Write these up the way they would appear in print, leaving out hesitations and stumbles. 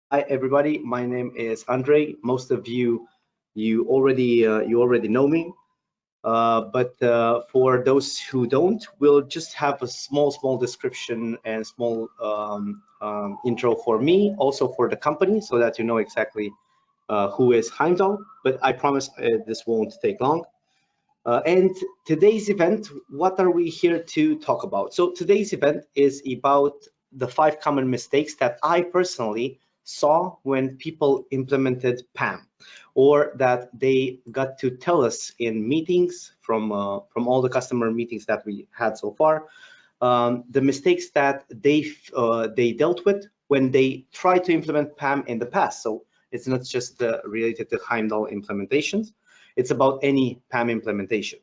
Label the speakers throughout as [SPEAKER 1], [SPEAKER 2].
[SPEAKER 1] Hi everybody, my name is Andre. Most of you already know me, but for those who don't, we'll just have a small description and small intro for me, also for the company, so that you know exactly who is Heimdal. But I promise this won't take long. And today's event, what are we here to talk about? So today's event is about the 5 common mistakes that I personally saw when people implemented PAM, or that they got to tell us in meetings from all the customer meetings that we had so far, the mistakes that they dealt with when they tried to implement PAM in the past. So it's not just related to Heimdal implementations. It's about any PAM implementation.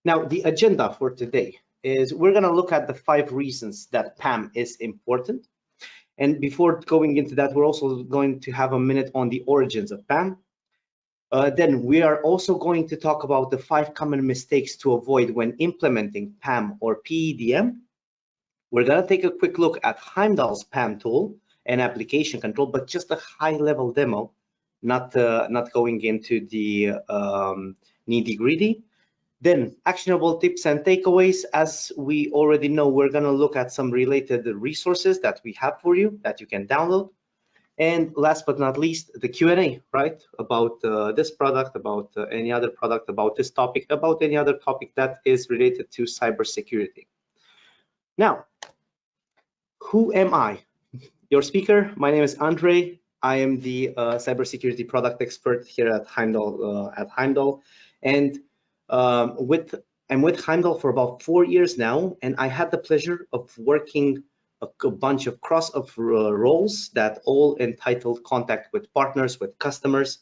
[SPEAKER 1] Now, the agenda for today is we're going to look at the 5 reasons that PAM is important. And before going into that, we're also going to have a minute on the origins of PAM. Then we are also going to talk about the 5 common mistakes to avoid when implementing PAM or PEDM. We're going to take a quick look at Heimdal's PAM tool and application control, but just a high-level demo, not going into the nitty-gritty. Then actionable tips and takeaways. As we already know, we're going to look at some related resources that we have for you that you can download. And last but not least, the Q&A, right? About this product, about any other product, about this topic, about any other topic that is related to cybersecurity. Now, who am I? Your speaker, my name is Andre. I am the cybersecurity product expert here at Heimdal. And I'm with Heimdal for about 4 years now, and I had the pleasure of working a bunch of roles that all entitled contact with partners, with customers.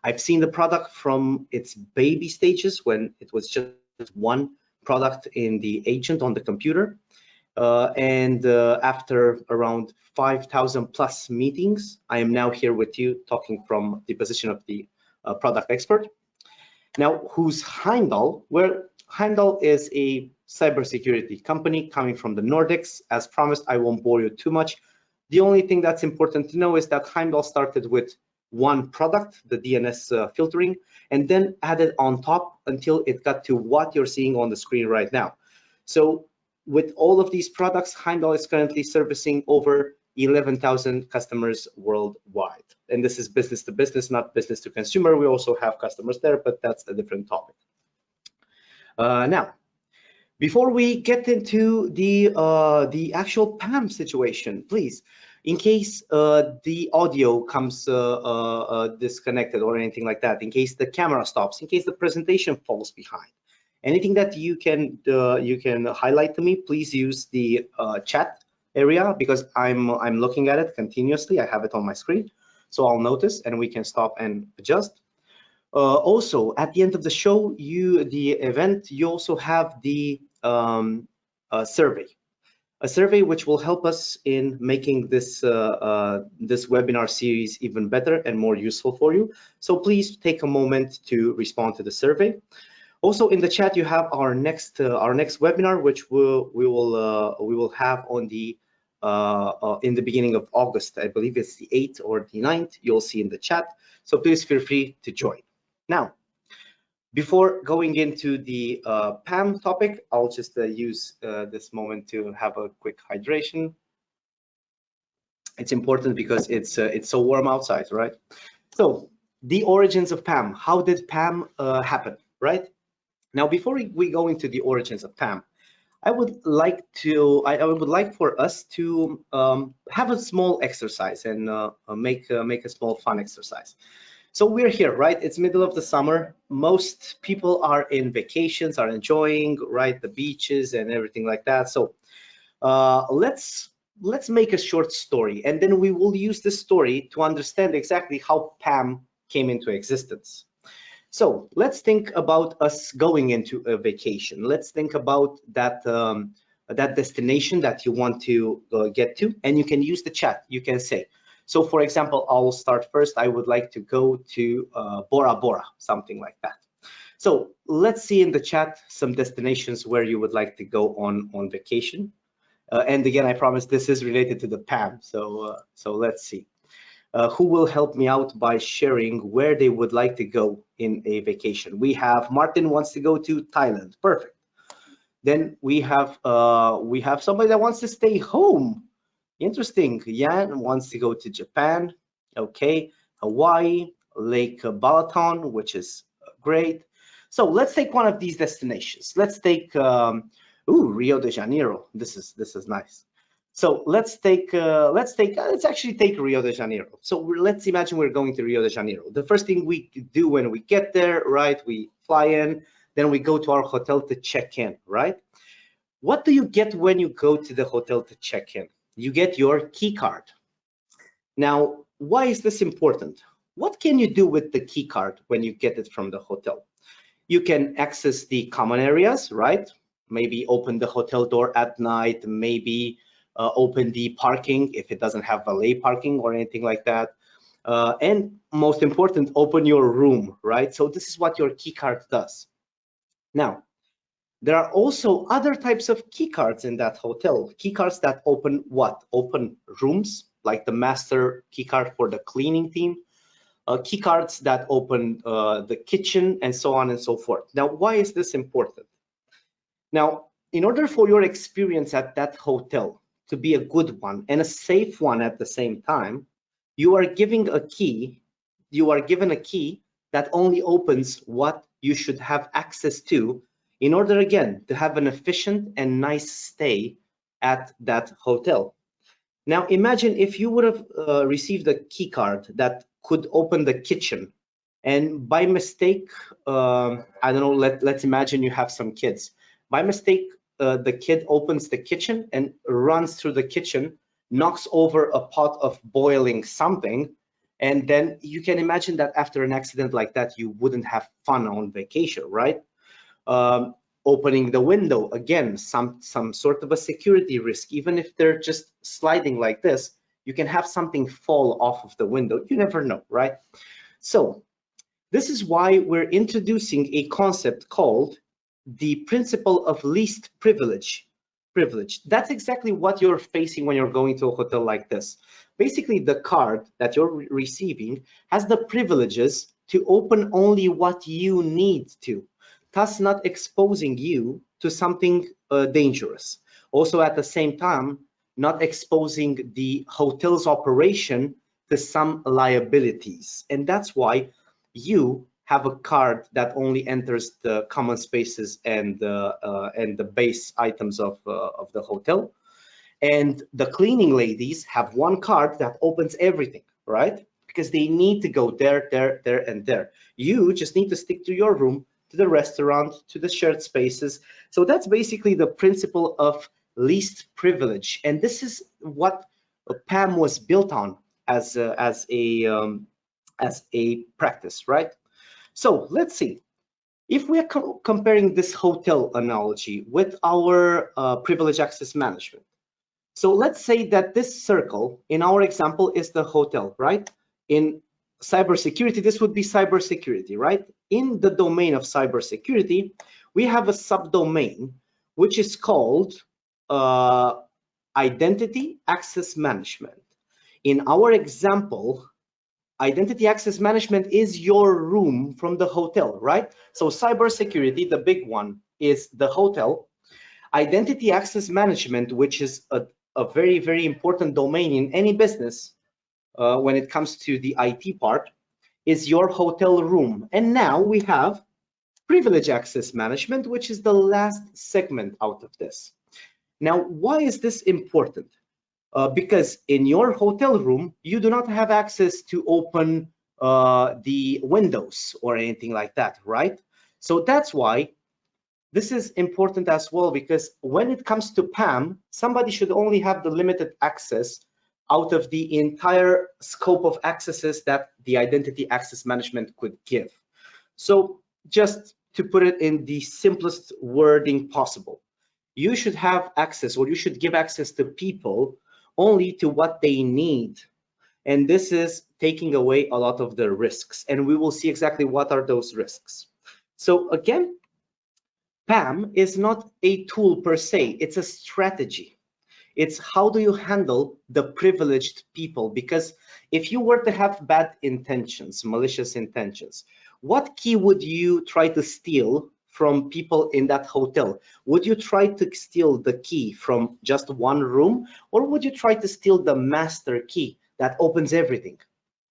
[SPEAKER 1] I've seen the product from its baby stages when it was just one product in the agent on the computer. And after around 5,000 plus meetings, I am now here with you talking from the position of the product expert. Now, who's Heimdal? Well, Heimdal is a cybersecurity company coming from the Nordics. As promised, I won't bore you too much. The only thing that's important to know is that Heimdal started with one product, the DNS filtering, and then added on top until it got to what you're seeing on the screen right now. So with all of these products, Heimdal is currently servicing over 11,000 customers worldwide. And this is business to business, not business to consumer. We also have customers there, but that's a different topic. Now, before we get into the actual PAM situation, please, in case the audio comes disconnected or anything like that, in case the camera stops, in case the presentation falls behind, anything that you can highlight to me, please use the chat area, because I'm looking at it continuously. I have it on my screen, so I'll notice and we can stop and adjust. Also, at the end of the show, the event, you also have the survey, a survey which will help us in making this this webinar series even better and more useful for you. So please take a moment to respond to the survey. Also in the chat, you have our next webinar, which we will have on the in the beginning of August. I believe it's the 8th or the 9th. You'll see in the chat. So please feel free to join. Now, before going into the PAM topic, I'll just use this moment to have a quick hydration. It's important because it's so warm outside, right? So the origins of PAM. How did PAM happen, right? Now, before we go into the origins of PAM, I would like for us to have a small exercise and make a small fun exercise. So we're here, right? It's middle of the summer. Most people are in vacations, are enjoying, right, the beaches and everything like that. So let's make a short story, and then we will use this story to understand exactly how PAM came into existence. So let's think about us going into a vacation. Let's think about that that destination that you want to get to, and you can use the chat. You can say, so for example, I'll start first. I would like to go to Bora Bora, something like that. So let's see in the chat some destinations where you would like to go on vacation. And again, I promise this is related to the PAM. So let's see. who will help me out by sharing where they would like to go in a vacation. We have Martin wants to go to Thailand. Perfect. Then we have somebody that wants to stay home. Interesting. Yan wants to go to Japan. Okay. Hawaii, Lake Balaton, which is great. So let's take one of these destinations. Let's take Rio de Janeiro. This is nice. So let's actually take Rio de Janeiro. So let's imagine we're going to Rio de Janeiro. The first thing we do when we get there, right? We fly in, then we go to our hotel to check in, right? What do you get when you go to the hotel to check in? You get your key card. Now, why is this important? What can you do with the key card when you get it from the hotel? You can access the common areas, right? Maybe open the hotel door at night, maybe open the parking if it doesn't have valet parking or anything like that. And most important, open your room, right? So this is what your key card does. Now, there are also other types of key cards in that hotel. Key cards that open what? Open rooms, like the master key card for the cleaning team. Key cards that open the kitchen, and so on and so forth. Now, why is this important? Now, in order for your experience at that hotel to be a good one and a safe one at the same time, you are given a key that only opens what you should have access to in order, again, to have an efficient and nice stay at that hotel. Now, imagine if you would have received a key card that could open the kitchen, and by mistake, I don't know, let's imagine you have some kids. By mistake, the kid opens the kitchen and runs through the kitchen, knocks over a pot of boiling something, and then you can imagine that after an accident like that, you wouldn't have fun on vacation, right? Opening the window, again, some sort of a security risk. Even if they're just sliding like this, you can have something fall off of the window. You never know, right? So this is why we're introducing a concept called the principle of least privilege. That's exactly what you're facing when you're going to a hotel like this. Basically, the card that you're receiving has the privileges to open only what you need to, thus not exposing you to something dangerous. Also, at the same time, not exposing the hotel's operation to some liabilities. And that's why you have a card that only enters the common spaces and the base items of the hotel. And the cleaning ladies have one card that opens everything, right? Because they need to go there, and there. You just need to stick to your room, to the restaurant, to the shared spaces. So that's basically the principle of least privilege. And this is what PAM was built on as a practice, right? So let's see. If we are comparing this hotel analogy with our privilege access management. So let's say that this circle in our example is the hotel, right? In cybersecurity, this would be cybersecurity, right? In the domain of cybersecurity, we have a subdomain which is called identity access management. In our example, identity access management is your room from the hotel, right? So cybersecurity, the big one, is the hotel. Identity access management, which is a very, very important domain in any business when it comes to the IT part, is your hotel room. And now we have privilege access management, which is the last segment out of this. Now, why is this important? Because in your hotel room, you do not have access to open the windows or anything like that, right? So that's why this is important as well, because when it comes to PAM, somebody should only have the limited access out of the entire scope of accesses that the identity access management could give. So just to put it in the simplest wording possible, you should have access, or you should give access to people only to what they need. And this is taking away a lot of the risks. And we will see exactly what are those risks. So again, PAM is not a tool per se, it's a strategy. It's how do you handle the privileged people? Because if you were to have bad intentions, malicious intentions, what key would you try to steal from people in that hotel? Would you try to steal the key from just one room, or would you try to steal the master key that opens everything?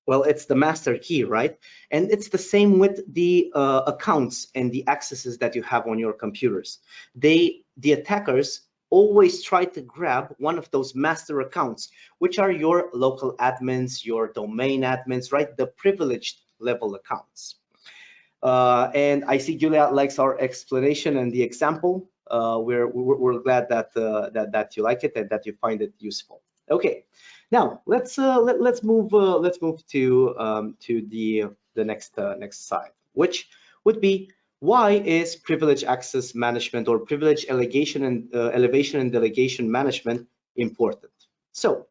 [SPEAKER 1] Well, it's the master key, right? And it's the same with the accounts and the accesses that you have on your computers. The attackers always try to grab one of those master accounts, which are your local admins, your domain admins, right? The privileged level accounts. And I see Julia likes our explanation and the example. We're glad that that you like it and that you find it useful. Okay, now let's move to the next slide, which would be why is privilege access management or privilege elevation and delegation management important? So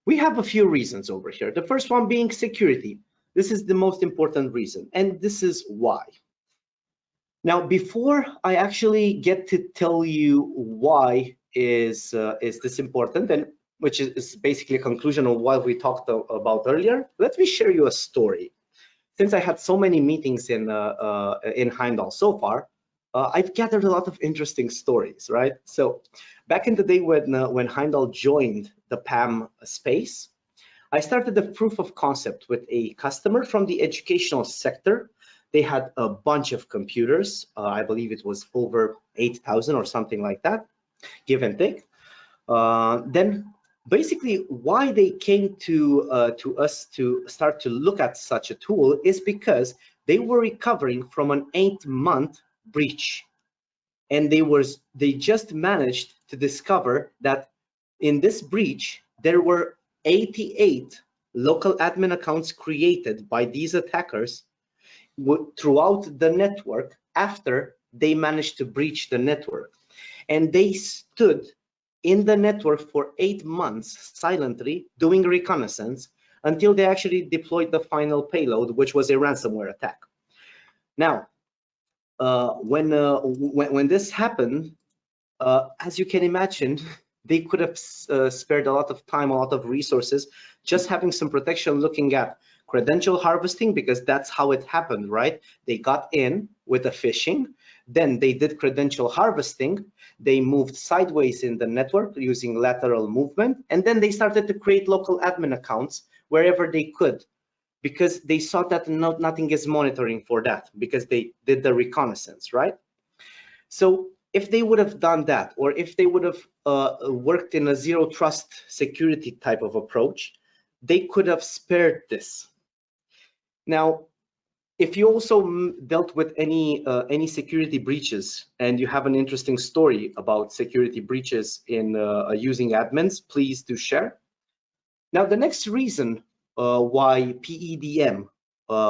[SPEAKER 1] we have a few reasons over here. The first one being security. This is the most important reason, and this is why. Now, before I actually get to tell you why is this important, and which is basically a conclusion of what we talked about earlier, let me share you a story. Since I had so many meetings in Heimdal so far, I've gathered a lot of interesting stories, right? So back in the day when Heimdal joined the PAM space, I started the proof of concept with a customer from the educational sector. They had a bunch of computers. I believe it was over 8,000 or something like that, give and take. Then basically why they came to us to start to look at such a tool is because they were recovering from an 8-month breach. And they just managed to discover that in this breach, there were 88 local admin accounts created by these attackers throughout the network after they managed to breach the network. And they stood in the network for 8 months silently doing reconnaissance until they actually deployed the final payload, which was a ransomware attack. Now, when this happened, as you can imagine, they could have spared a lot of time, a lot of resources, just having some protection, looking at credential harvesting, because that's how it happened, right? They got in with a phishing, then they did credential harvesting, they moved sideways in the network using lateral movement, and then they started to create local admin accounts wherever they could, because they saw that nothing is monitoring for that, because they did the reconnaissance, right? So if they would have done that, or if they would have worked in a zero trust security type of approach, they could have spared this. Now, if you also dealt with any security breaches and you have an interesting story about security breaches in using admins, please do share. Now, the next reason why PEDM,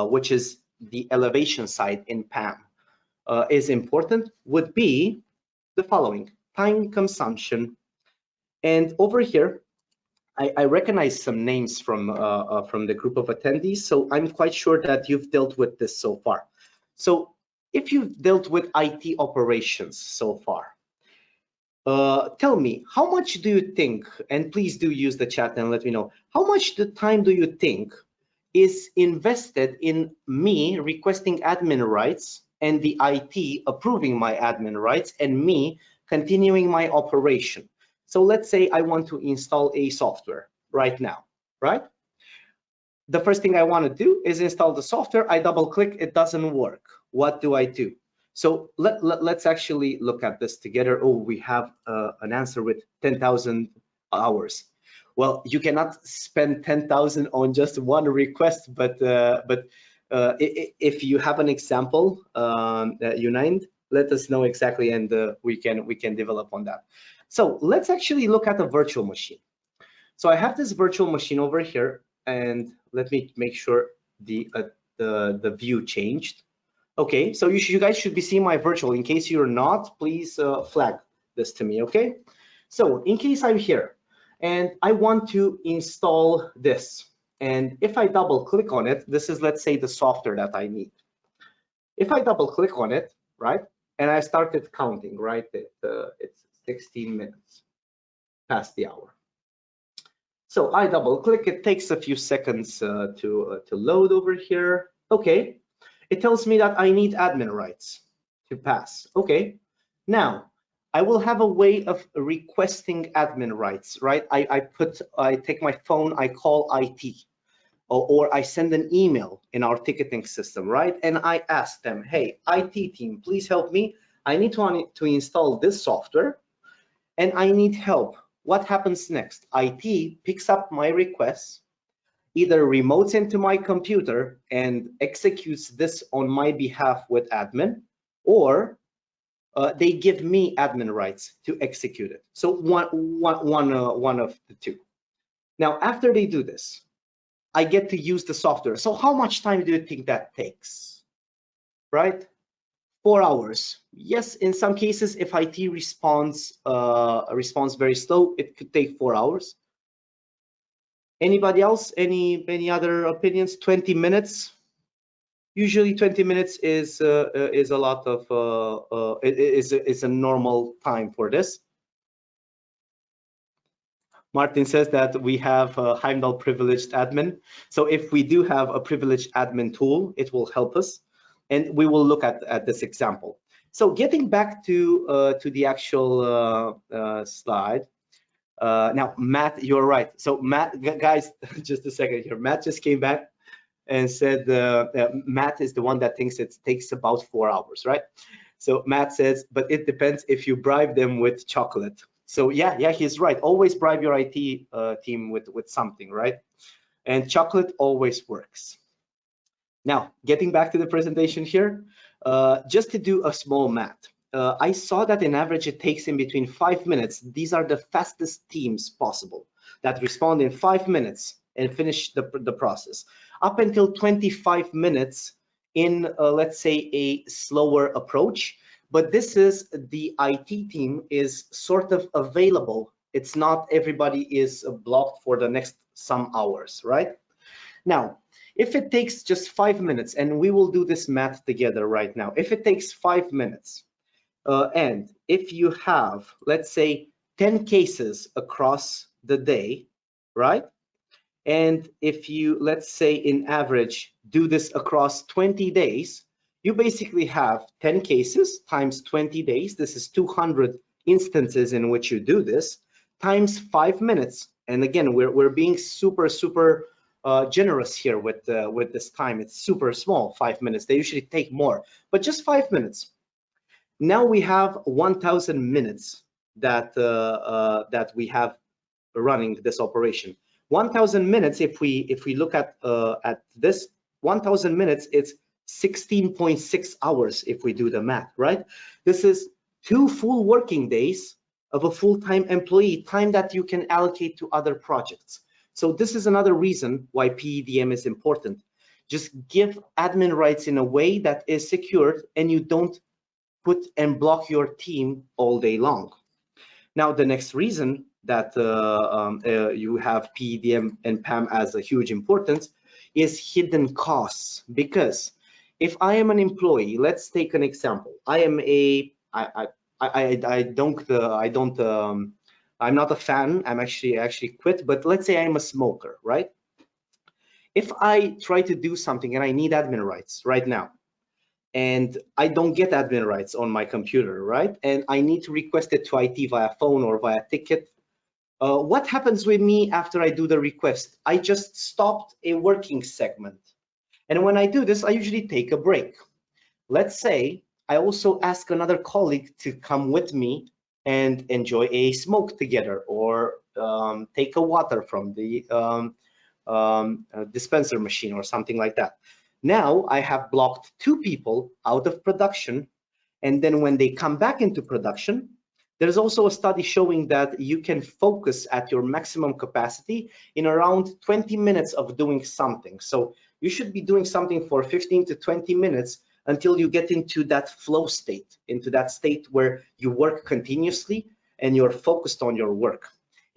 [SPEAKER 1] which is the elevation side in PAM, is important would be the following: time consumption. And over here, I recognize some names from the group of attendees, so I'm quite sure that you've dealt with this so far. So if you've dealt with IT operations so far, tell me, how much do you think, and please do use the chat and let me know, how much the time do you think is invested in me requesting admin rights and the IT approving my admin rights and me continuing my operation? So let's say I want to install a software right now, right? The first thing I want to do is install the software. I double click, it doesn't work. What do I do? So let's actually look at this together. Oh, we have an answer with 10,000 hours. Well, you cannot spend 10,000 on just one request, but if you have an example, United, let us know exactly, and we can develop on that. So let's actually look at a virtual machine. So I have this virtual machine over here, and let me make sure the view changed. Okay, so you guys should be seeing my virtual. In case you're not, please flag this to me, okay? So in case I'm here and I want to install this, and if I double click on it, this is, let's say, the software that I need. If I double click on it, right, and I started counting, right, it's 16 minutes. past the hour. So I double click, it takes a few seconds to load over here. Okay, it tells me that I need admin rights to pass. Okay, now I will have a way of requesting admin rights, right? I take my phone, I call IT, or I send an email in our ticketing system, right? And I ask them, hey, IT team, please help me. I need to install this software and I need help. What happens next? IT picks up my request, either remotes into my computer and executes this on my behalf with admin, or they give me admin rights to execute it. So one of the two. Now, after they do this, I get to use the software. So how much time do you think that takes? Right? 4 hours. Yes, in some cases, if IT responds very slow, it could take 4 hours. Anybody else? Any other opinions? 20 minutes. Usually 20 minutes is a lot of is a normal time for this. Martin says that we have Heimdal privileged admin. So if we do have a privileged admin tool, it will help us. And we will look at this example. So getting back to the actual slide. Now, Matt, you're right. So Matt, guys, just a second here. Matt just came back and said Matt is the one that thinks it takes about 4 hours, right? So Matt says, but it depends if you bribe them with chocolate. So yeah, he's right. Always bribe your IT team with something, right? And chocolate always works. Now, getting back to the presentation here, just to do a small math. I saw that in average it takes in between 5 minutes. These are the fastest teams possible that respond in 5 minutes and finish the process. Up until 25 minutes in, let's say, a slower approach. But this is the IT team is sort of available. It's not everybody is blocked for the next some hours, right? Now, if it takes just 5 minutes, and we will do this math together right now. If it takes 5 minutes, and if you have, let's say, 10 cases across the day, right? And if you, let's say, in average, do this across 20 days, you basically have 10 cases times 20 days. This is 200 instances in which you do this, times 5 minutes. And again, we're being super generous here with this time. It's super small, 5 minutes. They usually take more, but just 5 minutes. Now we have 1,000 minutes that we have running this operation. 1,000 minutes. If we look at this 1,000 minutes, it's 16.6 hours if we do the math, right? This is 2 full working days of a full-time employee, time that you can allocate to other projects. So this is another reason why PEDM is important. Just give admin rights in a way that is secured and you don't put and block your team all day long. Now, the next reason that you have PEDM and PAM as a huge importance is hidden costs. Because if I am an employee, let's take an example. I am I'm not a fan. I'm actually quit. But let's say I'm a smoker, right? If I try to do something and I need admin rights right now, and I don't get admin rights on my computer, right? And I need to request it to IT via phone or via ticket. What happens with me after I do the request? I just stopped a working segment. And when I do this, I usually take a break. Let's say I also ask another colleague to come with me and enjoy a smoke together, or take a water from the dispenser machine or something like that. Now I have blocked 2 people out of production, and then when they come back into production, there's also a study showing that you can focus at your maximum capacity in around 20 minutes of doing something. So you should be doing something for 15 to 20 minutes until you get into that flow state, into that state where you work continuously and you're focused on your work.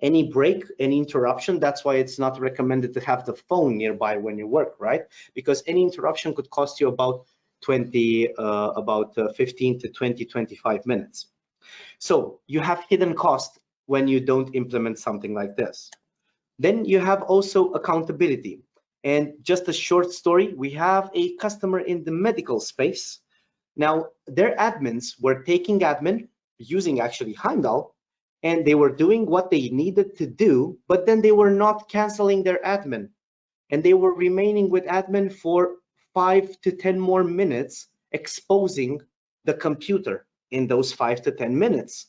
[SPEAKER 1] Any break, any interruption, that's why it's not recommended to have the phone nearby when you work, right? Because any interruption could cost you about 15 to 20, 25 minutes. So you have hidden cost when you don't implement something like this. Then you have also accountability. And just a short story, we have a customer in the medical space. Now, their admins were taking admin, using actually Heimdal, and they were doing what they needed to do, but then they were not canceling their admin. And they were remaining with admin for 5 to 10 more minutes, exposing the computer in those 5 to 10 minutes.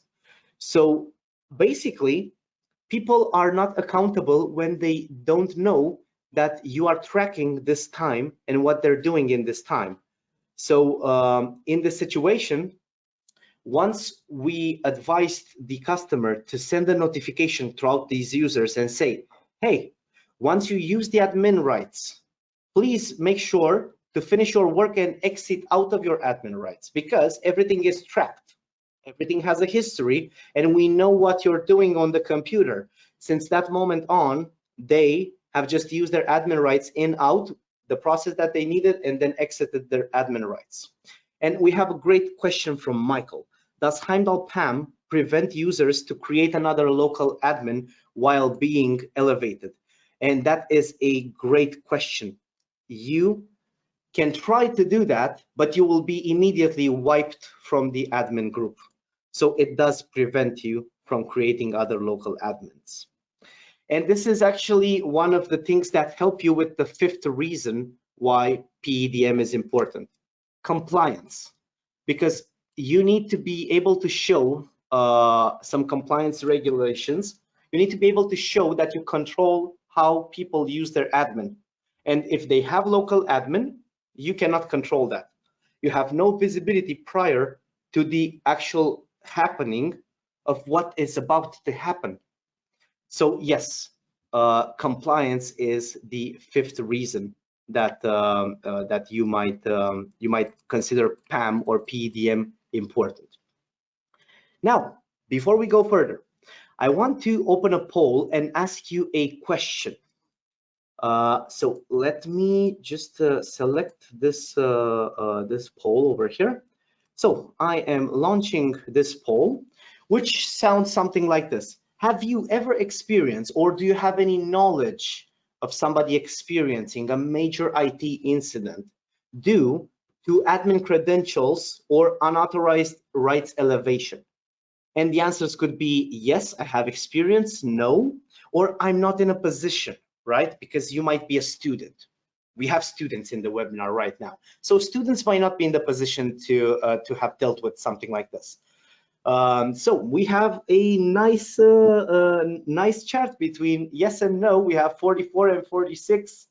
[SPEAKER 1] So basically, people are not accountable when they don't know that you are tracking this time and what they're doing in this time. So in this situation, once we advised the customer to send a notification throughout these users and say, hey, once you use the admin rights, please make sure to finish your work and exit out of your admin rights, because everything is tracked. Everything has a history, and we know what you're doing on the computer. Since that moment on, they have just used their admin rights in, out, the process that they needed, and then exited their admin rights. And we have a great question from Michael. Does Heimdal PAM prevent users to create another local admin while being elevated? And that is a great question. You can try to do that, but you will be immediately wiped from the admin group. So it does prevent you from creating other local admins. And this is actually one of the things that help you with the fifth reason why PEDM is important: compliance. Because you need to be able to show some compliance regulations. You need to be able to show that you control how people use their admin. And if they have local admin, you cannot control that. You have no visibility prior to the actual happening of what is about to happen. So yes, compliance is the fifth reason that that you might consider PAM or PEDM important. Now, before we go further, I want to open a poll and ask you a question. So let me just select this this poll over here. So I am launching this poll, which sounds something like this. Have you ever experienced, or do you have any knowledge of somebody experiencing a major IT incident due to admin credentials or unauthorized rights elevation? And the answers could be yes, I have experience, no, or I'm not in a position, right? Because you might be a student. We have students in the webinar right now. So students might not be in the position to have dealt with something like this. So we have a nice nice chart between yes and no. We have 44 and 46,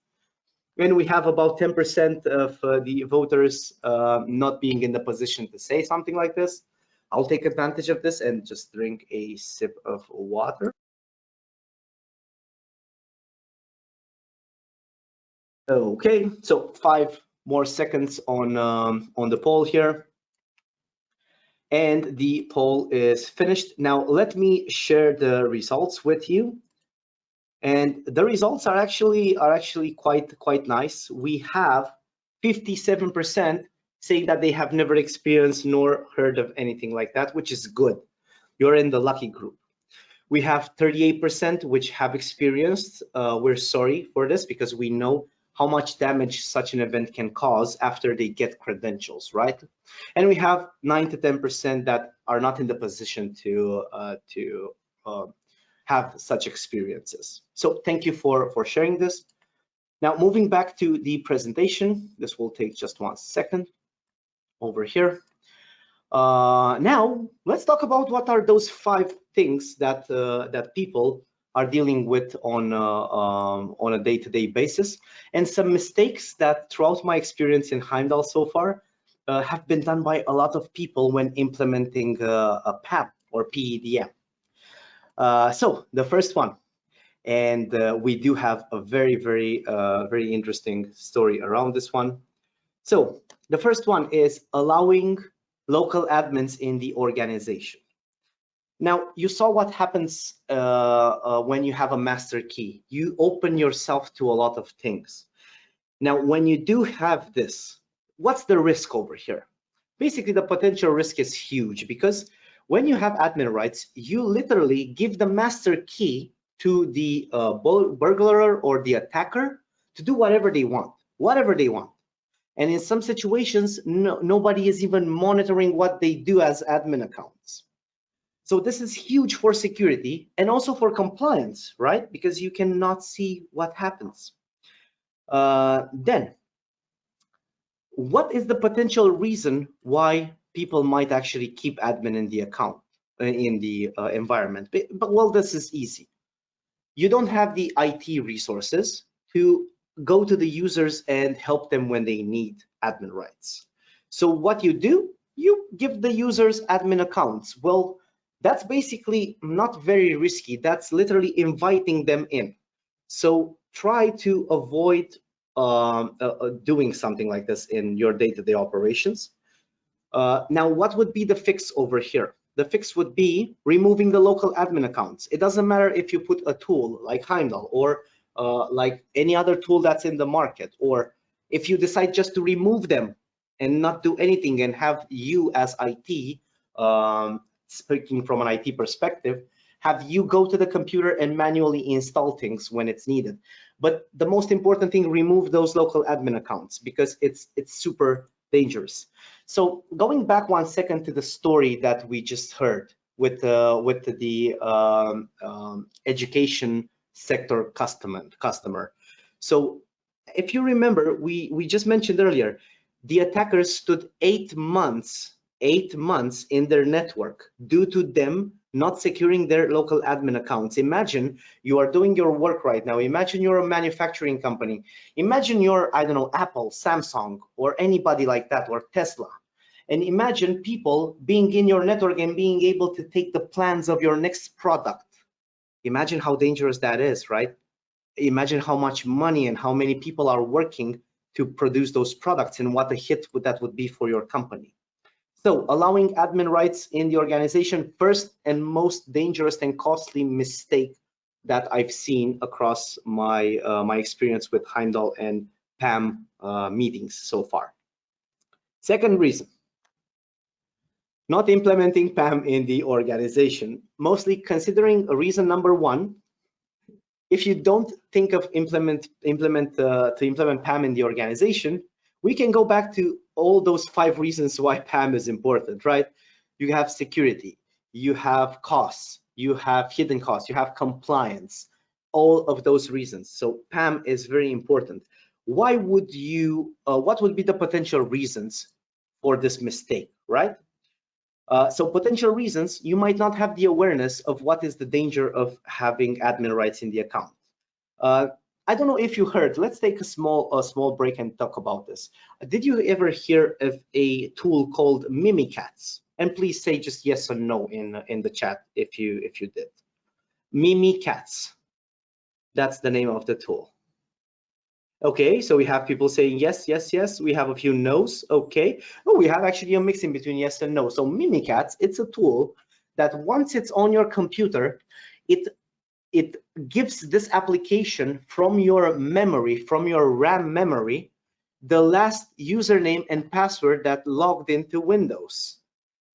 [SPEAKER 1] and we have about 10% of the voters not being in the position to say something like this. I'll take advantage of this and just drink a sip of water. Okay, so 5 more seconds on the poll here. And the poll is finished. Now let me share the results with you. And the results are actually quite nice. We have 57% saying that they have never experienced nor heard of anything like that, which is good. You're in the lucky group. We have 38% which have experienced. We're sorry for this because we know how much damage such an event can cause after they get credentials, right? And we have 9 to 10% that are not in the position to have such experiences. So thank you for sharing this. Now moving back to the presentation, this will take just 1 second over here. Now let's talk about what are those 5 things that that people are dealing with on a day-to-day basis, and some mistakes that throughout my experience in Heimdal so far have been done by a lot of people when implementing a PAM or PEDM. So the first one, and we do have a very interesting story around this one. So the first one is allowing local admins in the organization. Now, you saw what happens when you have a master key. You open yourself to a lot of things. Now, when you do have this, what's the risk over here? Basically, the potential risk is huge because When you have admin rights, you literally give the master key to the burglar or the attacker to do whatever they want, And in some situations, nobody is even monitoring what they do as admin accounts. So this is huge for security and also for compliance, right? Because you cannot see what happens. Then, what is the potential reason why people might actually keep admin in the account, in the environment? But well, this is easy. You don't have the IT resources to go to the users and help them when they need admin rights. So what you do, you give the users admin accounts. Well, that's basically not very risky. That's literally inviting them in. So try to avoid doing something like this in your day-to-day operations. Now, what would be the fix over here? The fix would be removing the local admin accounts. It doesn't matter if you put a tool like Heimdal or like any other tool that's in the market, or if you decide just to remove them and not do anything and have you as IT, speaking from an IT perspective, have you go to the computer and manually install things when it's needed. But the most important thing, remove those local admin accounts because it's super dangerous. So going back 1 second to the story that we just heard with the education sector customer. So if you remember, we just mentioned earlier, the attackers stood 8 months in their network due to them not securing their local admin accounts. Imagine you are doing your work right now. Imagine you're a manufacturing company. Imagine you're, I don't know, Apple, Samsung, or anybody like that, or Tesla. And imagine people being in your network and being able to take the plans of your next product. Imagine how dangerous that is, right? Imagine how much money and how many people are working to produce those products and what a hit that would be for your company. So allowing admin rights in the organization, first and most dangerous and costly mistake that I've seen across my my experience with Heimdal and PAM meetings so far. Second reason, not implementing PAM in the organization. Mostly considering reason number one, if you don't think of implement PAM in the organization, we can go back to all those 5 reasons why PAM is important, right? You have security, you have costs, you have hidden costs, you have compliance, all of those reasons. So PAM is very important. Why would you, what would be the potential reasons for this mistake, right? So potential reasons, you might not have the awareness of what is the danger of having admin rights in the account. I don't know if you heard, let's take a small break and talk about this. Did you ever hear of a tool called Mimikatz? And please say just yes or no in the chat if you did. Mimikatz, that's the name of the tool. Okay, so we have people saying yes, yes, yes. We have a few no's, okay. Oh, we have actually a mix in between yes and no. So Mimikatz, it's a tool that once it's on your computer, it gives this application from your memory, from your RAM memory, the last username and password that logged into Windows.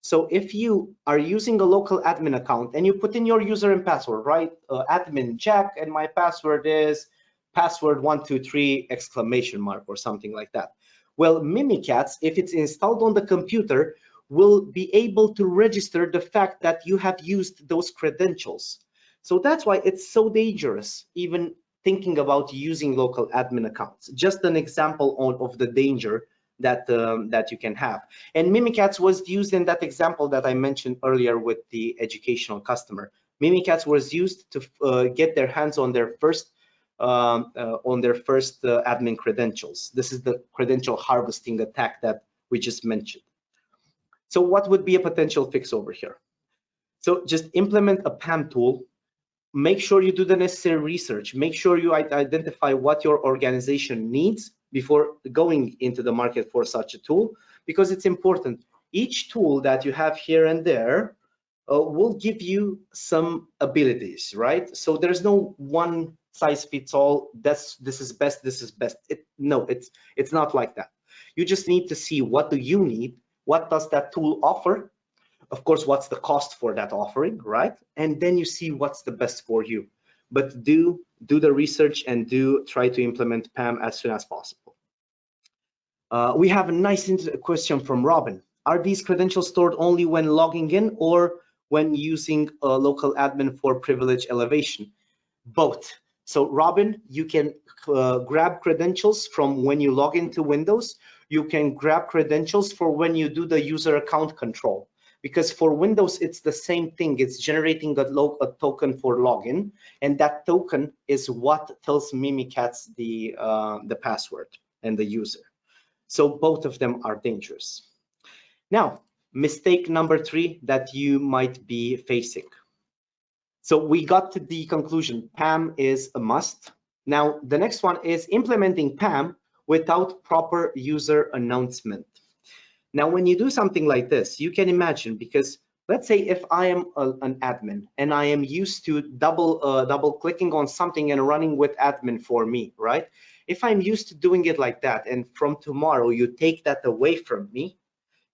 [SPEAKER 1] So if you are using a local admin account and you put in your user and password, right? Admin Jack, and my password is password 123 exclamation mark or something like that. Well, Mimikatz, if it's installed on the computer, will be able to register the fact that you have used those credentials. So that's why it's so dangerous, even thinking about using local admin accounts. Just an example of the danger that that you can have. And Mimikatz was used in that example that I mentioned earlier with the educational customer. Mimikatz was used to get their hands on their first admin credentials. This is the credential harvesting attack that we just mentioned. So what would be a potential fix over here? So just implement a PAM tool. Make sure you do the necessary research. Make sure you identify what your organization needs before going into the market for such a tool, because it's important. Each tool that you have here and there will give you some abilities, right? So there's no one size fits all. This is best. This is best. No, it's not like that. You just need to see what do you need. What does that tool offer? Of course, what's the cost for that offering, right? And then you see what's the best for you. But do the research and do try to implement PAM as soon as possible. We have a nice question from Robin. Are these credentials stored only when logging in or when using a local admin for privilege elevation? Both. So Robin, you can grab credentials from when you log into Windows. You can grab credentials for when you do the user account control. Because for Windows, it's the same thing. It's generating a token for login, and that token is what tells Mimikatz the password and the user. So both of them are dangerous. Now, mistake number 3 that you might be facing. So we got to the conclusion, PAM is a must. Now, the next one is implementing PAM without proper user announcement. Now, when you do something like this, you can imagine, because let's say if I am an admin and I am used to double clicking on something and running with admin for me, right? If I'm used to doing it like that, and from tomorrow you take that away from me,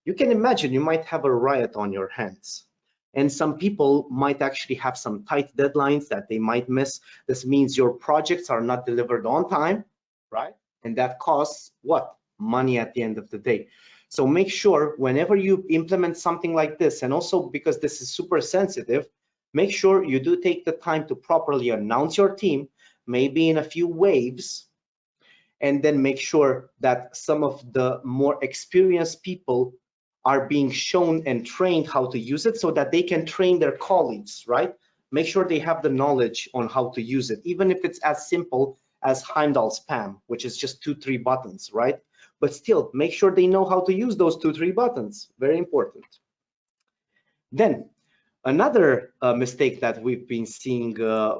[SPEAKER 1] you can imagine you might have a riot on your hands. And some people might actually have some tight deadlines that they might miss. This means your projects are not delivered on time, right? And that costs what? Money at the end of the day. So make sure whenever you implement something like this, and also because this is super sensitive, make sure you do take the time to properly announce your team, maybe in a few waves, and then make sure that some of the more experienced people are being shown and trained how to use it so that they can train their colleagues, right? Make sure they have the knowledge on how to use it, even if it's as simple as Heimdal's PAM, which is just 2-3 buttons, right? But still, make sure they know how to use those 2-3 buttons. Very important. Then, another mistake that we've been seeing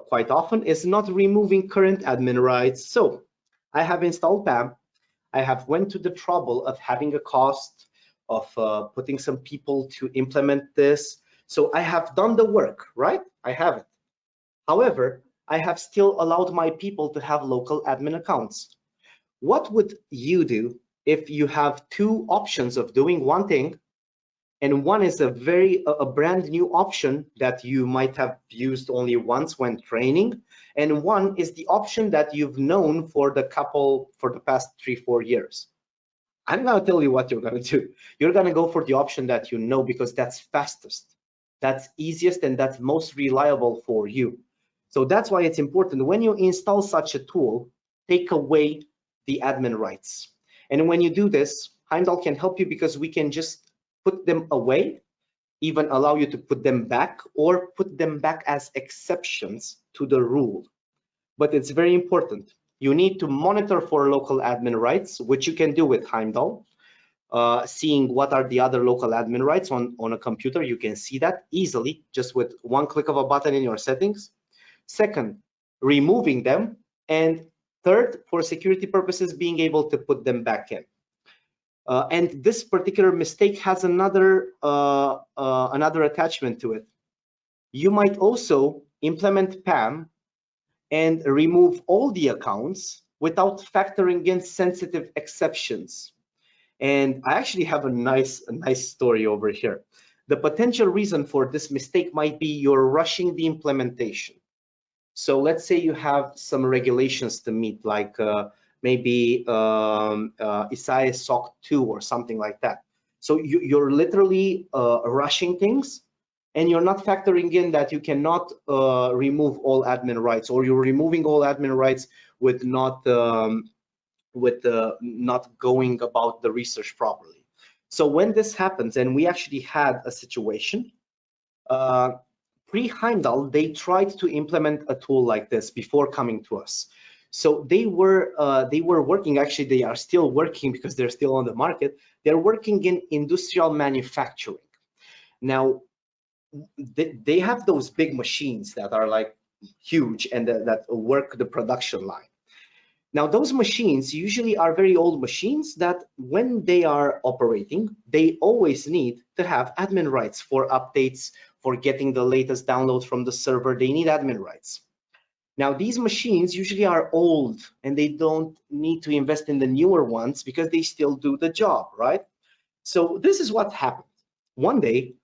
[SPEAKER 1] quite often is not removing current admin rights. So, I have installed PAM. I have went to the trouble of having a cost of putting some people to implement this. So I have done the work, right? I have it. However, I have still allowed my people to have local admin accounts. What would you do if you have 2 options of doing one thing, and one is a brand new option that you might have used only once when training, and one is the option that you've known for the past 3-4 years? I'm going to tell you what you're going to do. You're going to go for the option that you know, because that's fastest, that's easiest, and that's most reliable for you. So that's why it's important when you install such a tool, take away the admin rights. And when you do this, Heimdal can help you, because we can just put them away, even allow you to put them back, or put them back as exceptions to the rule. But it's very important. You need to monitor for local admin rights, which you can do with Heimdal. Seeing what are the other local admin rights on a computer, you can see that easily just with one click of a button in your settings. Second, removing them. And third, for security purposes, being able to put them back in. And this particular mistake has another attachment to it. You might also implement PAM and remove all the accounts without factoring in sensitive exceptions. And I actually have a nice story over here. The potential reason for this mistake might be you're rushing the implementation. So let's say you have some regulations to meet, like maybe ISAE SOC 2 or something like that. So you're literally rushing things, and you're not factoring in that you cannot remove all admin rights, or you're removing all admin rights with not going about the research properly. So when this happens, and we actually had a situation, pre-Heimdal, they tried to implement a tool like this before coming to us. So they were working, actually they are still working because they're still on the market. They're working in industrial manufacturing. Now, they have those big machines that are like huge and that work the production line. Now, those machines usually are very old machines that when they are operating, they always need to have admin rights for updates, for getting the latest downloads from the server. They need admin rights. Now, these machines usually are old and they don't need to invest in the newer ones because they still do the job, right? So this is what happened. One day,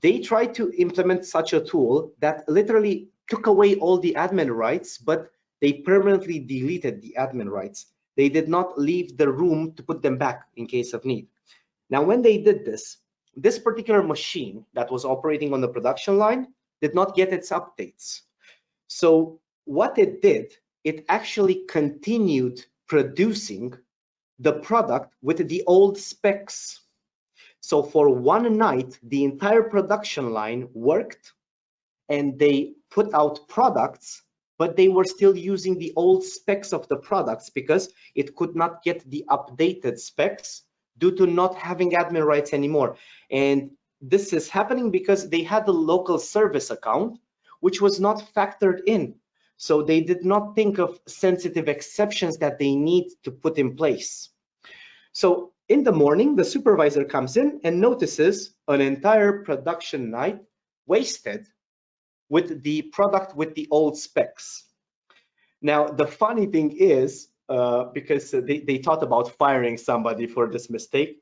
[SPEAKER 1] They tried to implement such a tool that literally took away all the admin rights, but they permanently deleted the admin rights. They did not leave the room to put them back in case of need. Now, when they did this, this particular machine that was operating on the production line did not get its updates. So what it did, it actually continued producing the product with the old specs. So for one night, the entire production line worked and they put out products, but they were still using the old specs of the products because it could not get the updated specs due to not having admin rights anymore. And this is happening because they had a local service account, which was not factored in. So they did not think of sensitive exceptions that they need to put in place. So in the morning, the supervisor comes in and notices an entire production night wasted with the product with the old specs. Now, the funny thing is, because they thought about firing somebody for this mistake,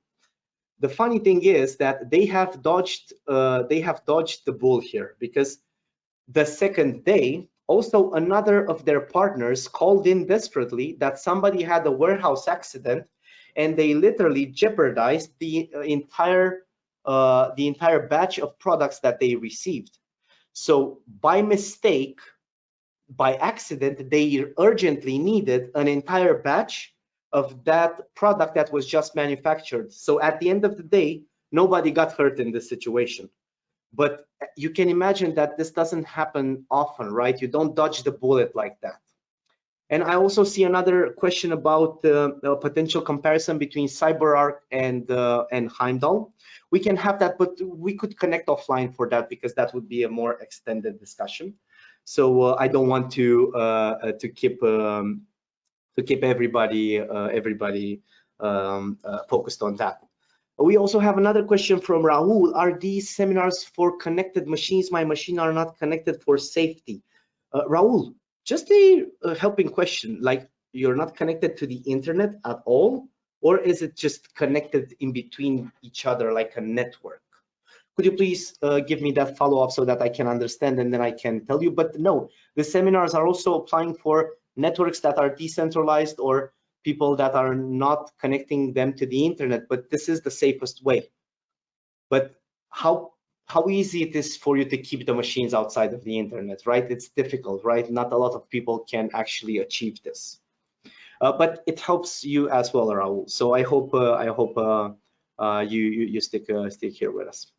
[SPEAKER 1] the funny thing is that they have dodged the bull here, because the second day, also another of their partners called in desperately that somebody had a warehouse accident, and they literally jeopardized the entire batch of products that they received. So by mistake, by accident, they urgently needed an entire batch of that product that was just manufactured. So at the end of the day, nobody got hurt in this situation. But you can imagine that this doesn't happen often, right? You don't dodge the bullet like that. And I also see another question about the potential comparison between CyberArk and Heimdal. We can have that, but we could connect offline for that because that would be a more extended discussion. So I don't want to keep everybody focused on that. We also have another question from Rahul. Are these seminars for connected machines? My machine are not connected for safety. Rahul, just a helping question, like you're not connected to the internet at all, or is it just connected in between each other like a network? Could you please give me that follow-up so that I can understand and then I can tell you? But no, the seminars are also applying for networks that are decentralized or people that are not connecting them to the internet, but this is the safest way. But how easy it is for you to keep the machines outside of the internet, right? It's difficult, right? Not a lot of people can actually achieve this, but it helps you as well, Raul. So I hope you stick here with us.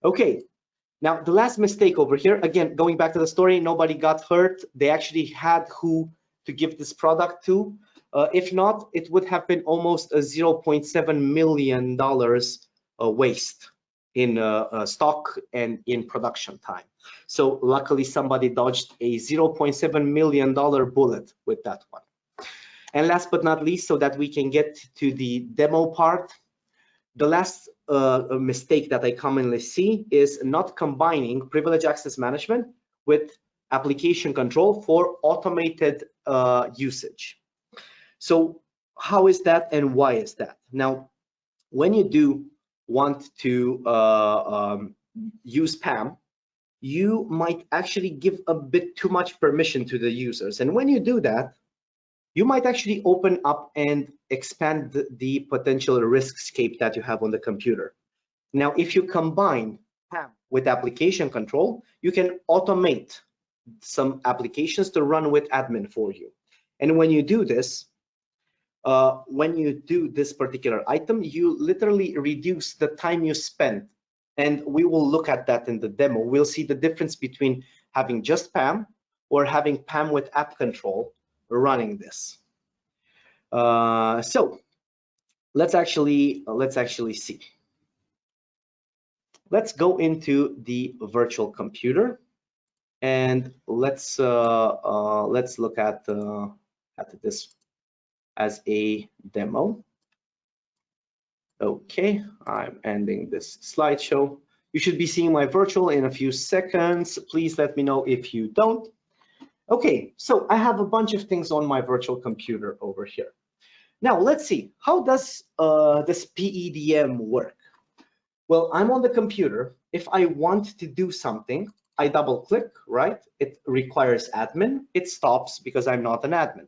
[SPEAKER 1] Okay, now the last mistake over here, again, going back to the story, nobody got hurt. They actually had who to give this product to. If not, it would have been almost a $0.7 million waste in stock and in production time. So luckily somebody dodged a $0.7 million bullet with that one. And last but not least, so that we can get to the demo part, the last mistake that I commonly see is not combining privileged access management with application control for automated usage. So how is that and why is that? Now, when you do want to use PAM, you might actually give a bit too much permission to the users. And when you do that, you might actually open up and expand the potential riskscape that you have on the computer. Now, if you combine PAM with application control, you can automate some applications to run with admin for you. And when you do this, particular item, you literally reduce the time you spend. And we will look at that in the demo. We'll see the difference between having just PAM or having PAM with app control running this. So let's actually see. Let's go into the virtual computer and let's look at this as a demo. Okay, I'm ending this slideshow. You should be seeing my virtual in a few seconds. Please let me know if you don't. Okay, so I have a bunch of things on my virtual computer over here. Now let's see, how does this PEDM work? Well, I'm on the computer. If I want to do something, I double click, right? It requires admin. It stops because I'm not an admin.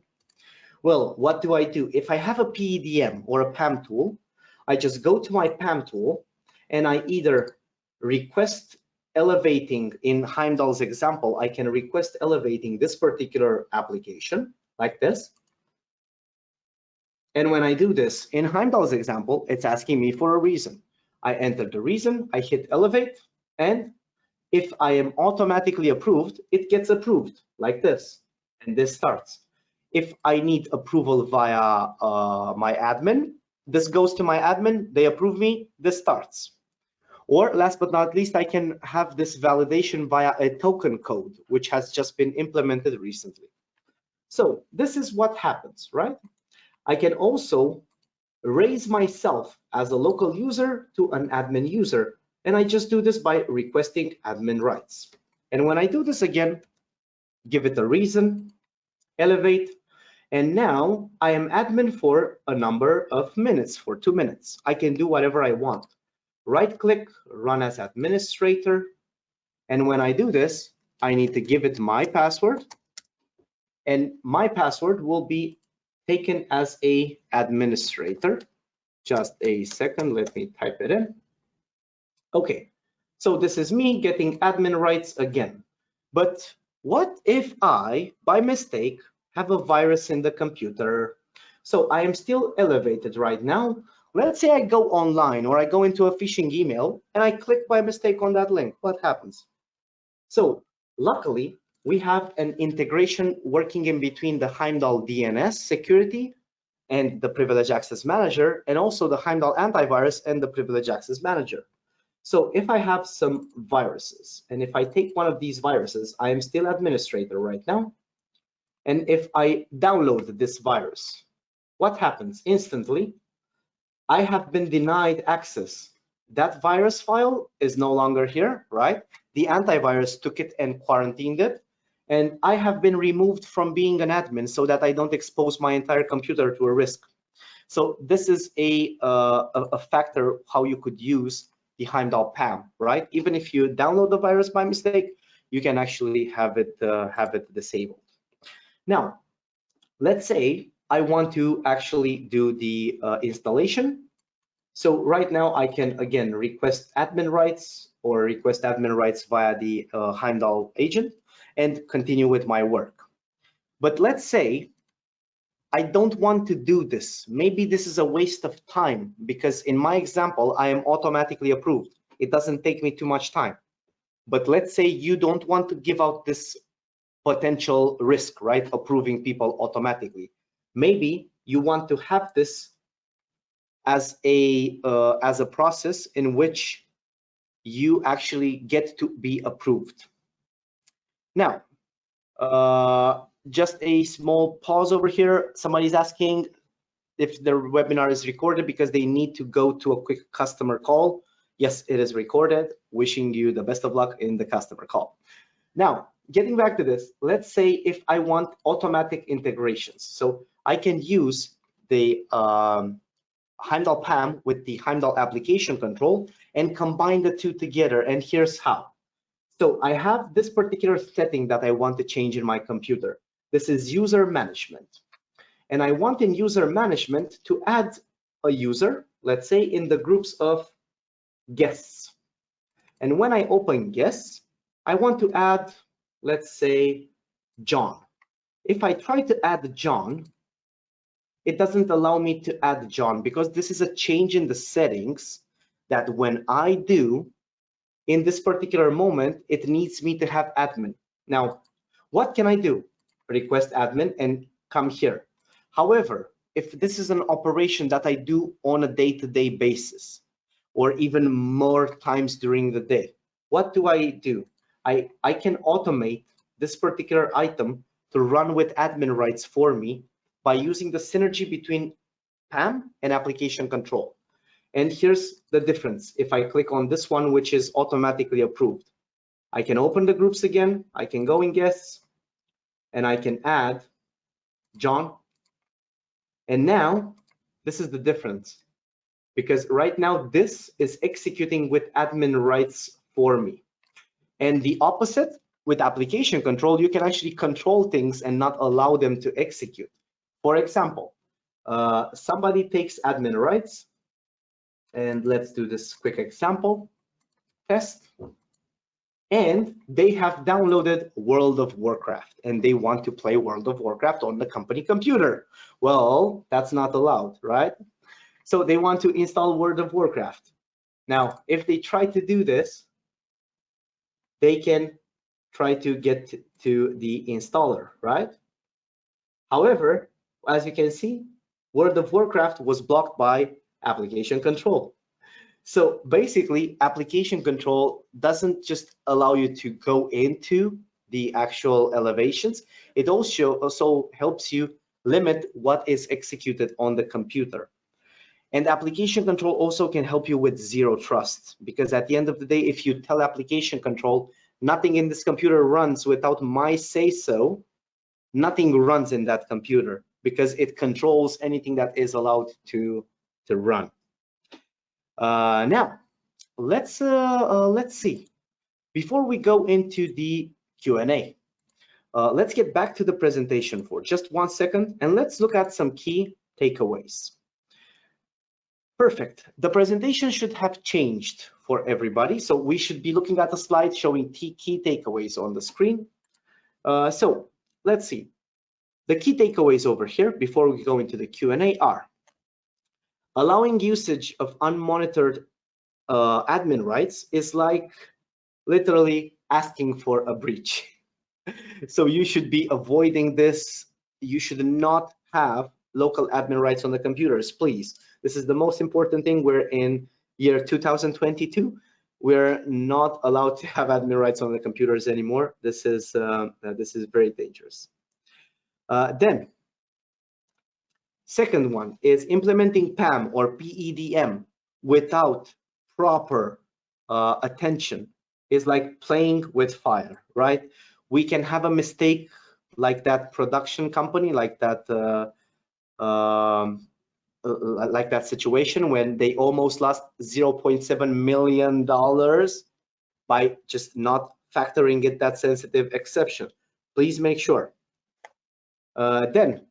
[SPEAKER 1] Well, what do? If I have a PEDM or a PAM tool, I just go to my PAM tool and I either request elevating. In Heimdal's example, I can request elevating this particular application like this. And when I do this, in Heimdal's example, it's asking me for a reason. I enter the reason, I hit elevate, and if I am automatically approved, it gets approved like this, and this starts. If I need approval via my admin, this goes to my admin, they approve me, this starts. Or last but not least, I can have this validation via a token code, which has just been implemented recently. So this is what happens, right? I can also raise myself as a local user to an admin user, and I just do this by requesting admin rights. And when I do this again, give it a reason, elevate, and now I am admin for a number of minutes, for 2 minutes. I can do whatever I want. Right click, run as administrator, and when I do this, I need to give it my password, and my password will be taken as a administrator. Just a second, let me type it in. Okay, so this is me getting admin rights again. But what if I, by mistake, have a virus in the computer? So I am still elevated right now. Let's say I go online or I go into a phishing email and I click by mistake on that link. What happens? So luckily, we have an integration working in between the Heimdal DNS security and the Privilege Access Manager, and also the Heimdal antivirus and the Privilege Access Manager. So if I have some viruses, and if I take one of these viruses, I am still administrator right now. And if I download this virus, what happens? Instantly, I have been denied access. That virus file is no longer here, right? The antivirus took it and quarantined it. And I have been removed from being an admin so that I don't expose my entire computer to a risk. So this is a factor how you could use the Heimdal PAM, right? Even if you download the virus by mistake, you can actually have it disabled. Now, let's say I want to actually do the installation. So right now I can again request admin rights or request admin rights via the Heimdal agent and continue with my work. But let's say I don't want to do this. Maybe this is a waste of time because in my example, I am automatically approved. It doesn't take me too much time. But let's say you don't want to give out this potential risk, right? Approving people automatically. Maybe you want to have this as a process in which you actually get to be approved. Now, just a small pause over here. Somebody's asking if the webinar is recorded because they need to go to a quick customer call. Yes, it is recorded. Wishing you the best of luck in the customer call. Now, getting back to this, let's say if I want automatic integrations. So I can use the Heimdal PAM with the Heimdal application control and combine the two together. And here's how. So I have this particular setting that I want to change in my computer. This is user management. And I want in user management to add a user, let's say in the groups of guests. And when I open guests, I want to add, let's say, John. If I try to add John, it doesn't allow me to add John because this is a change in the settings that when I do, in this particular moment, it needs me to have admin. Now, what can I do? Request admin and come here. However, if this is an operation that I do on a day-to-day basis, or even more times during the day, what do? I can automate this particular item to run with admin rights for me by using the synergy between PAM and application control. And here's the difference. If I click on this one, which is automatically approved, I can open the groups again. I can go in guests and I can add John. And now this is the difference. because right now this is executing with admin rights for me. And the opposite, with application control, you can actually control things and not allow them to execute. For example, somebody takes admin rights, and let's do this quick example test, and they have downloaded World of Warcraft and they want to play World of Warcraft on the company computer. Well, that's not allowed, right? So they want to install World of Warcraft. Now, if they try to do this, they can try to get to the installer, right? However, as you can see, World of Warcraft was blocked by application control. So basically, application control doesn't just allow you to go into the actual elevations, it also helps you limit what is executed on the computer. And application control also can help you with zero trust, because at the end of the day, if you tell application control, nothing in this computer runs without my say-so, nothing runs in that computer because it controls anything that is allowed to run. Now, let's see. Before we go into the Q&A, let's get back to the presentation for just 1 second, and let's look at some key takeaways. Perfect. The presentation should have changed for everybody, so we should be looking at a slide showing key takeaways on the screen. So let's see. The key takeaways over here before we go into the Q&A are: allowing usage of unmonitored admin rights is like literally asking for a breach. So you should be avoiding this. You should not have local admin rights on the computers, please. This is the most important thing. We're in year 2022. We're not allowed to have admin rights on the computers anymore. This is very dangerous. Then, second one is implementing PAM or PEDM without proper attention is like playing with fire, right? We can have a mistake like that production company, like that situation when they almost lost $0.7 million by just not factoring it that sensitive exception. Please make sure. Then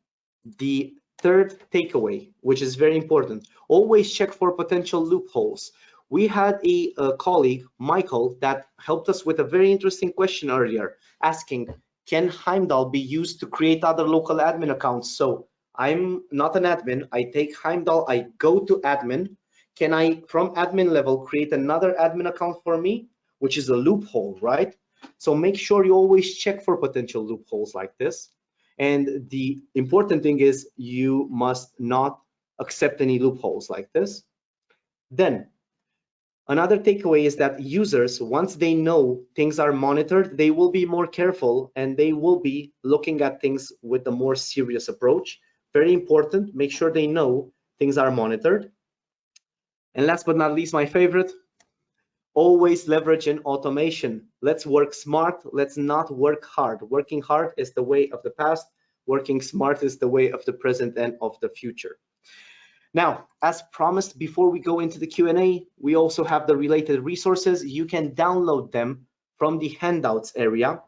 [SPEAKER 1] the third takeaway, which is very important, always check for potential loopholes. We had a colleague, Michael, that helped us with a very interesting question earlier, asking, can Heimdal be used to create other local admin accounts? So I'm not an admin, I take Heimdal, I go to admin. Can I, from admin level, create another admin account for me, which is a loophole, right? So make sure you always check for potential loopholes like this. And the important thing is you must not accept any loopholes like this. Then another takeaway is that users, once they know things are monitored, they will be more careful and they will be looking at things with a more serious approach. Very important, make sure they know things are monitored. And last but not least, my favorite, always leverage in automation. Let's work smart, let's not work hard. Working hard is the way of the past. Working smart is the way of the present and of the future. Now, as promised, before we go into the Q&A, we also have the related resources. You can download them from the handouts area.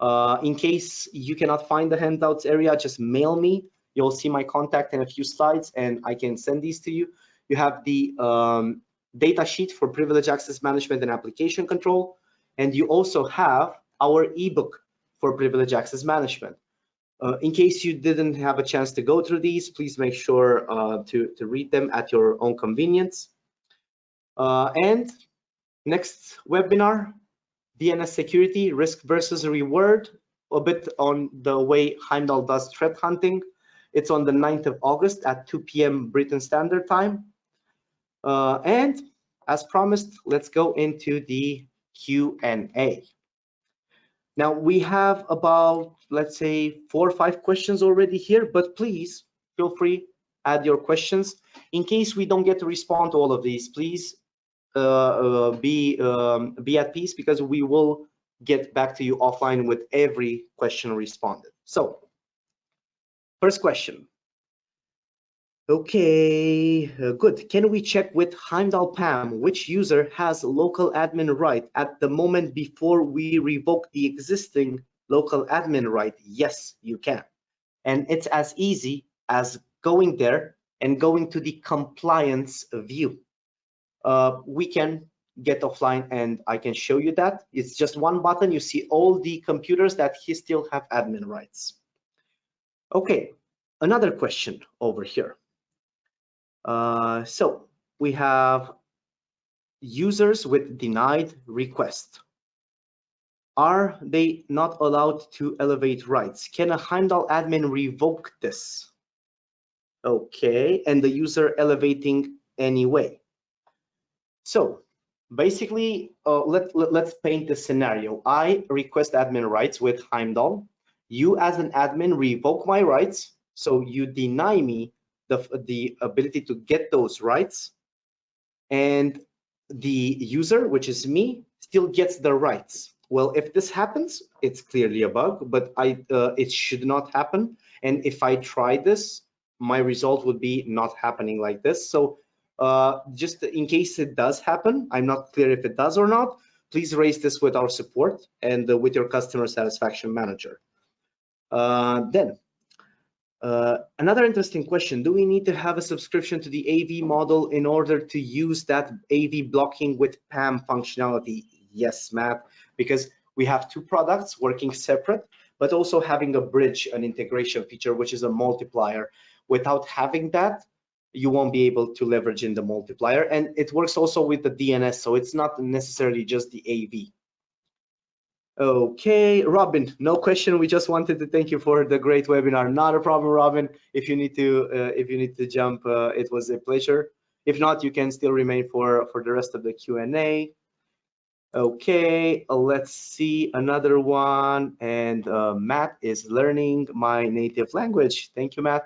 [SPEAKER 1] In case you cannot find the handouts area, just mail me. You'll see my contact in a few slides and I can send these to you. You have the data sheet for privilege access management and application control. And you also have our ebook for privilege access management. In case you didn't have a chance to go through these, please make sure to read them at your own convenience. And next webinar, DNS security, risk versus reward, a bit on the way Heimdal does threat hunting. It's on the 9th of August at 2 p.m. Britain Standard Time. And as promised, let's go into the Q&A. Now we have about, let's say, 4 or 5 questions already here, but please feel free, add your questions. In case we don't get to respond to all of these, please be at peace, because we will get back to you offline with every question responded. So, first question. Okay, good. Can we check with Heimdal PAM which user has local admin right at the moment before we revoke the existing local admin right? Yes, you can. And it's as easy as going there and going to the compliance view. We can get offline and I can show you that. It's just one button. You see all the computers that he still have admin rights. Okay, another question over here. So we have users with denied request. Are they not allowed to elevate rights? Can a Heimdal admin revoke this? Okay, and the user elevating anyway. So basically, let's paint the scenario. I request admin rights with Heimdal. You as an admin revoke my rights, so you deny me the ability to get those rights, and the user, which is me, still gets the rights. Well, if this happens, it's clearly a bug, but it should not happen. And if I try this, my result would be not happening like this. So just in case it does happen, I'm not clear if it does or not, please raise this with our support and with your customer satisfaction manager. Then another interesting question, do we need to have a subscription to the AV model in order to use that AV blocking with PAM functionality? Yes, Matt, because we have two products working separate, but also having a bridge, an integration feature, which is a multiplier. Without having that, you won't be able to leverage in the multiplier. And it works also with the DNS, so it's not necessarily just the AV. Okay, Robin, no question. We just wanted to thank you for the great webinar. Not a problem, Robin. If you need to jump, it was a pleasure. If not, you can still remain for the rest of the Q&A. Okay, let's see another one. And Matt is learning my native language. Thank you, Matt.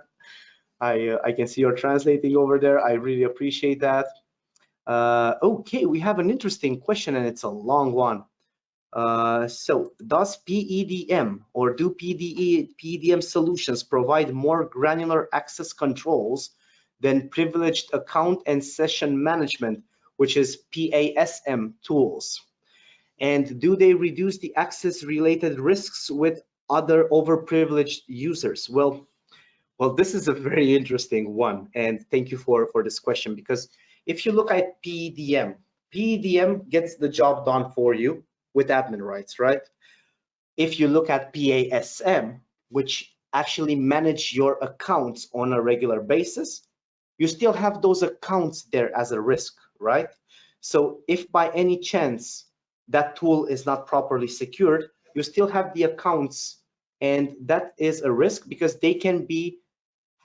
[SPEAKER 1] I can see you're translating over there. I really appreciate that. Okay, we have an interesting question, and it's a long one. So does PEDM or do PEDM solutions provide more granular access controls than privileged account and session management, which is PASM tools? And do they reduce the access related risks with other overprivileged users? Well, this is a very interesting one, and thank you for this question, because if you look at PEDM gets the job done for you with admin rights, right? If you look at PASM, which actually manage your accounts on a regular basis, you still have those accounts there as a risk, right? So if by any chance that tool is not properly secured, you still have the accounts, and that is a risk because they can be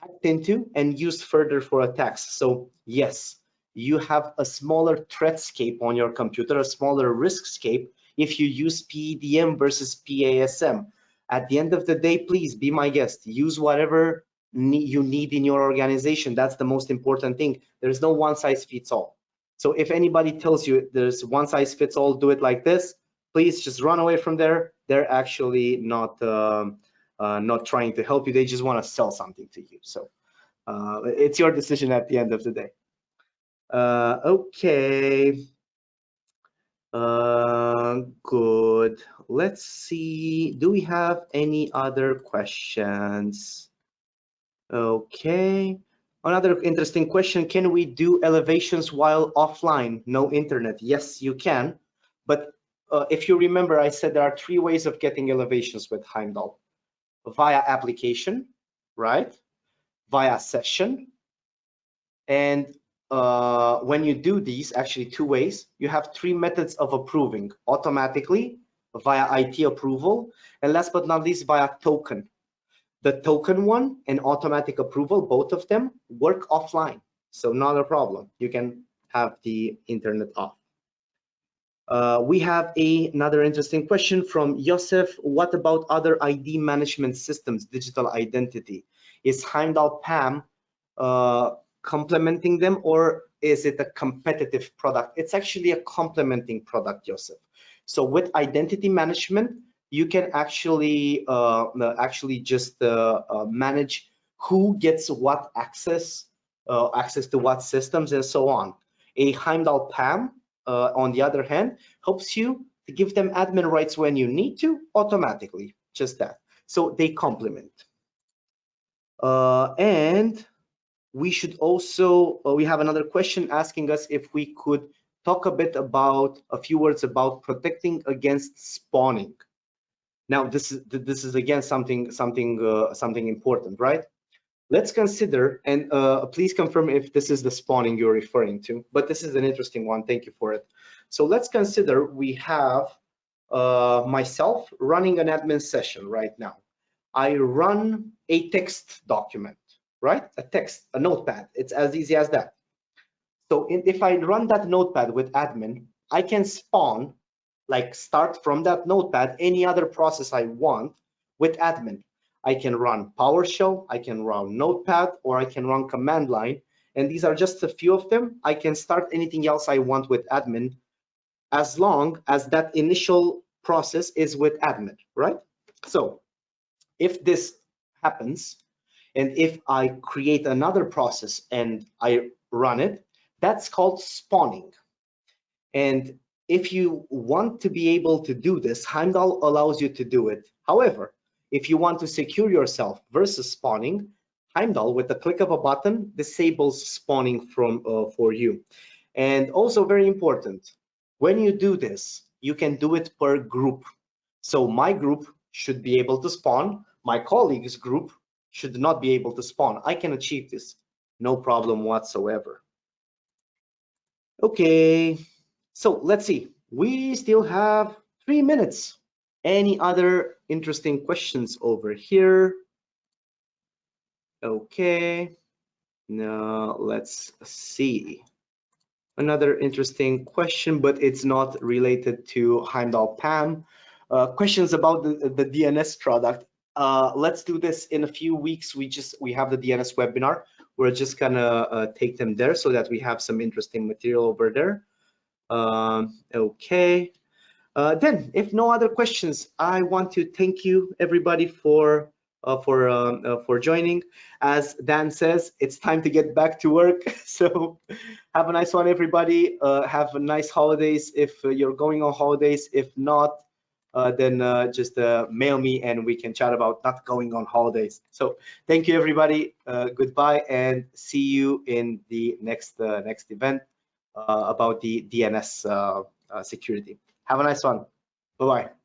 [SPEAKER 1] hacked into and used further for attacks. So yes, you have a smaller threatscape on your computer, a smaller riskscape if you use PEDM versus PASM. At the end of the day, please be my guest. Use whatever you need in your organization. That's the most important thing. There's no one size fits all. So if anybody tells you there's one size fits all, do it like this, please just run away from there. They're actually not trying to help you. They just want to sell something to you. So it's your decision at the end of the day. Okay. Good. Let's see. Do we have any other questions? Okay. Another interesting question. Can we do elevations while offline? No internet? Yes, you can. But if you remember, I said there are three ways of getting elevations with Heimdal. Via application, right? Via session. And when you do these, actually two ways, you have three methods of approving: automatically, via IT approval, and last but not least, via token. The token one and automatic approval, both of them work offline, so not a problem. You can have the internet off. We have another interesting question from Yosef. What about other ID management systems, digital identity? Is Heimdal PAM complementing them, or is it a competitive product? It's actually a complementing product, Yosef. So with identity management, you can actually just manage who gets what access access to what systems, and so on. A Heimdal PAM, on the other hand, helps you to give them admin rights when you need to automatically, just that. So they complement. And we should also, we have another question asking us if we could talk a few words about protecting against spawning. Now, this is again something important, right? Let's consider, and please confirm if this is the spawning you're referring to, but this is an interesting one. Thank you for it. So let's consider we have myself running an admin session right now. I run a text document, right? A notepad. It's as easy as that. So if I run that notepad with admin, I can spawn, like start from that notepad, any other process I want with admin. I can run PowerShell, I can run Notepad, or I can run command line. And these are just a few of them. I can start anything else I want with admin as long as that initial process is with admin, right? So if this happens, and if I create another process and I run it, that's called spawning. And if you want to be able to do this, Heimdal allows you to do it. However, if you want to secure yourself versus spawning, Heimdal, with the click of a button, disables spawning for you. And also very important, when you do this, you can do it per group. So my group should be able to spawn. My colleague's group should not be able to spawn. I can achieve this, no problem whatsoever. Okay, so let's see. We still have 3 minutes. Any other interesting questions over here? Okay, now let's see. Another interesting question, but it's not related to Heimdal PAM. Questions about the DNS product. Let's do this in a few weeks. We have the DNS webinar. We're just gonna take them there so that we have some interesting material over there. Okay. Then, if no other questions, I want to thank you everybody for joining. As Dan says, it's time to get back to work. So have a nice one, everybody. Have a nice holidays if you're going on holidays. If not, then just mail me and we can chat about not going on holidays. So thank you, everybody. Goodbye, and see you in the next event about the DNS security. Have a nice one. Bye-bye.